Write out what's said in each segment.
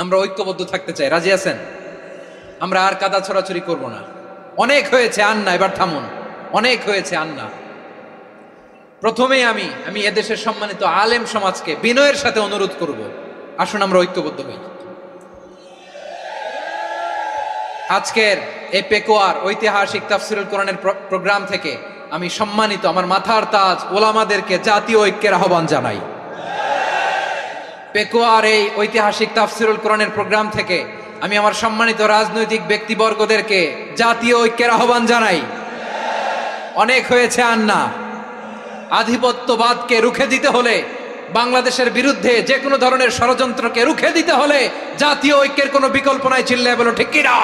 আমরা ঐক্যবদ্ধ থাকতে চাই, রাজি আছেন? আমরা আর কাদা ছড়াছড়ি করব না। অনেক হয়েছে, আন্না, এবার থামুন। অনেক হয়েছে, আন্না। প্রথমেই আমি এদেশের সম্মানিত আলেম সমাজকে বিনয়ের সাথে অনুরোধ করব, আসুন আমরা ঐক্যবদ্ধ হই। আজকের এই পেকুয়ার ঐতিহাসিক তাফসিরুল কোরআনের প্রোগ্রাম থেকে আমি সম্মানিত আমার মাথার তাজ ওলামাদেরকে জাতীয় ঐক্যের আহ্বান জানাই। পেকুয়ার এই ঐতিহাসিক তাফসিরুল কোরআনের প্রোগ্রাম থেকে আমি আমার সম্মানিত রাজনৈতিক ব্যক্তিবর্গদেরকে জাতীয় ঐক্যের আহ্বান জানাই। অনেক হয়েছে, আন্না। আধিপত্যবাদকে রুখে দিতে হলে, বাংলাদেশের বিরুদ্ধে যে কোনো ধরনের ষড়যন্ত্রকে রুখে দিতে হলে জাতীয় ঐক্যের কোনো বিকল্প নাই। চিল্লায় বলো ঠিক কিনা?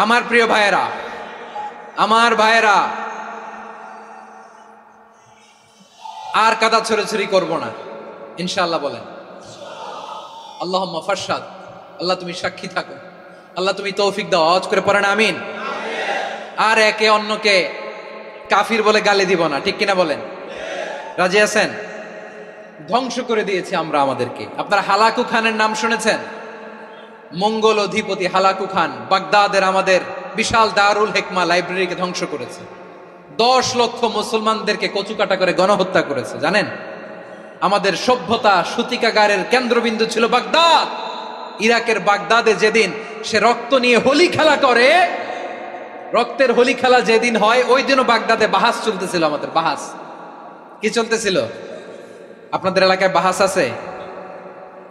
আমার প্রিয় ভাইয়েরা, আমার ভাইয়েরা, আর কাদা ছড়াছড়ি করব না, ইনশাআল্লাহ। বলেন আল্লাহুম্মা ফারশাদ। আল্লাহ তুমি সাক্ষী থাকো, আল্লাহ তুমি তৌফিক দাও। আওয়াজ করে পড়েন আমিন। আর একে অন্যকে কাফির বলে গালি দিব না, ঠিক কিনা বলেন? রাজি আছেন? ধ্বংস করে দিয়েছি আমরা আমাদেরকে। আপনারা হালাকু খানের নাম শুনেছেন? মঙ্গল অধিপতি হালাকু খান বাগদাদের আমাদের বিশাল দারুল হিকমা লাইব্রেরিকে ধ্বংস করেছে। 10 লক্ষ মুসলমানদেরকে কচুকাটা করে গণহত্যা করেছে, জানেন? আমাদের সভ্যতা সূতিকাগারের কেন্দ্রবিন্দু ছিল বাগদাদ। ইরাকের বাগদাদে যেদিন সে রক্ত নিয়ে হোলি খেলা করে, রক্তের হোলি খেলা যেদিন হয়, ওই দিনও বাগদাদে বাহাস চলতেছিল। আমাদের বাহাস কি চলতেছিল? আপনাদের এলাকায় বাহাস আছে?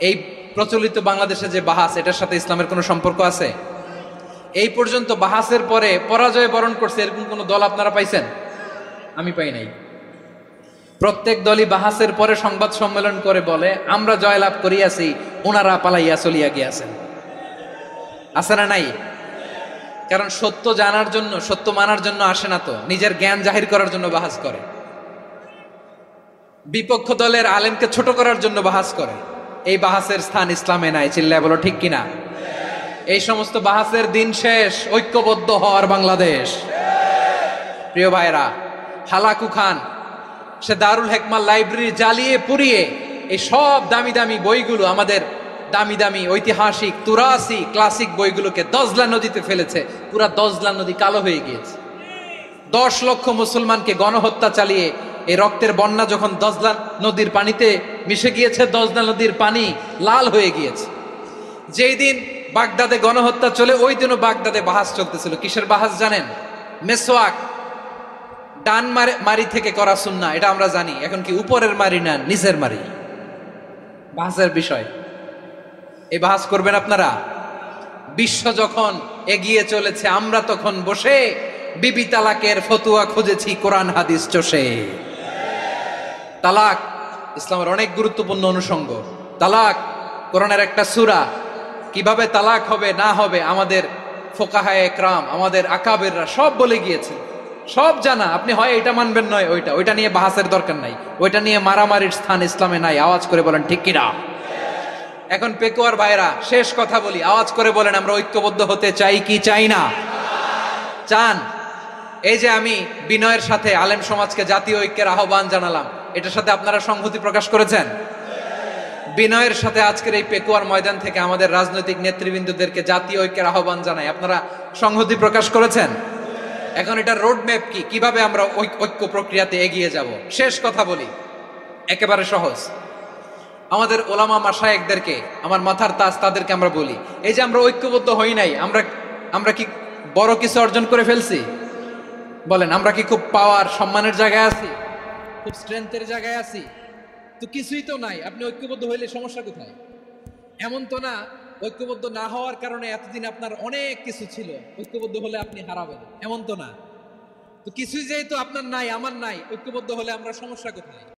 এই প্রচলিত বাংলাদেশে যে বাহাস, এটার সাথে ইসলামের কোনো সম্পর্ক আছে? এই পর্যন্ত বাহাসের পরে পরাজয় বরণ করছে এরকম কোন দল আপনারা পাইছেন? আমি পাই নাই। প্রত্যেক দলই বাহাসের পরে সংবাদ সম্মেলন করে বলে আমরা জয়লাভ করিয়াছি, ওনারা পালাইয়া চলিয়া গিয়াছেন। আছে না নাই? কারণ সত্য জানার জন্য, সত্য মানার জন্য আসে না তো, নিজের জ্ঞান জাহির করার জন্য বাহাস করে। বিপক্ষ দলের আলেমকে ছোট করার জন্য বাহাস করে। এই বাহাসের স্থান ইসলামে নাই। চিল্লায় বলো ঠিক কিনা? এই সমস্ত বাহাসের দিন শেষ। ঐক্যবদ্ধ হওয়ার বাংলাদেশ। প্রিয় ভাইরা, হালাকু খান সে দারুল হিকমা লাইব্রেরি জ্বালিয়ে পুড়িয়ে এই সব দামি দামি বইগুলো, আমাদের দামি দামি ঐতিহাসিক তুরাসি ক্লাসিক বইগুলোকে দজলা নদীতে ফেলেছে। পুরা দজলা নদী কালো হয়ে গিয়েছে। 10 লক্ষ মুসলমানকে গণহত্যা চালিয়ে এই রক্তের বন্যা যখন দজলা নদীর পানিতে মিশে গিয়েছে, দজলা নদীর পানি লাল হয়ে গিয়েছে। যেই দিন বাগদাদে গণহত্যা চলে, ওই দিনও বাগদাদে বাহাস চলতেছিল। কিসের বাহাস জানেন? মেসওয়াক, ডান মারি থেকে করা সুন্নাহ, এটা আমরা জানি। এখন কি উপরের মারি না নিচের মারি? বাহাসের বিষয়। এই বাহাস করবেন আপনারা? বিশ্ব যখন এগিয়ে চলেছে, আমরা তখন বসে বিবি তালাকের ফতুয়া খুঁজেছি কোরআন হাদিস চষে। তালাক ইসলামের অনেক গুরুত্বপূর্ণ অনুষঙ্গ। তালাক কোরআনের একটা সূরা। কিভাবে তালাক হবে না হবে আমাদের ফোকাহায়ে একরাম, আমাদের আকাবেররা সব বলে গিয়েছে, সব জানা। আপনি হয় এটা মানবেন, নয় ওইটা নিয়ে বাহাসের দরকার নাই। ওইটা নিয়ে মারামারির স্থান ইসলামে নাই। আওয়াজ করে বলেন ঠিক কিনা? এখন পেকুয়ার ভাইরা, শেষ কথা বলি, আওয়াজ করে বলেন আমরা ঐক্যবদ্ধ হতে চাই কি চাই না? চান? এই যে আমি বিনয়ের সাথে আলেম সমাজকে জাতীয় ঐক্যের আহ্বান জানালাম, এটার সাথে আপনারা সংহতি প্রকাশ করেছেন? বিনয়ের সাথে আজকের এই পেকুয়ার ময়দান থেকে আমাদের রাজনৈতিক নেতৃবৃন্দদেরকে জাতীয় ঐক্যের আহ্বান জানাই, আপনারা সংহতি প্রকাশ করেছেন? এখন এটা রোড ম্যাপ কি, কিভাবে আমরা ঐক্য প্রক্রিয়াতে এগিয়ে যাব? শেষ কথা বলি, একেবারে সহজ। আমাদের ওলামা মাশায়েখদেরকে, আমার মাথার তাজ, তাদেরকে আমরা বলি, এই যে আমরা ঐক্যবদ্ধ হই নাই, আমরা কি বড় কিছু অর্জন করে ফেলছি? বলেন, আমরা কি খুব পাওয়ার সম্মানের জায়গায় আছি? খুব স্ট্রেংথের জায়গায় আছি? তো কিছুই তো নাই। আপনি ঐক্যবদ্ধ হইলে সমস্যা কোথায়? এমন তো না ঐক্যবদ্ধ না হওয়ার কারণে এতদিন আপনার অনেক কিছু ছিল, ঐক্যবদ্ধ হলে আপনি হারাবেন, এমন তো না। তো কিছুই যেহেতু আপনার নাই, আমার নাই, ঐক্যবদ্ধ হলে আমরা সমস্যা কোথায়?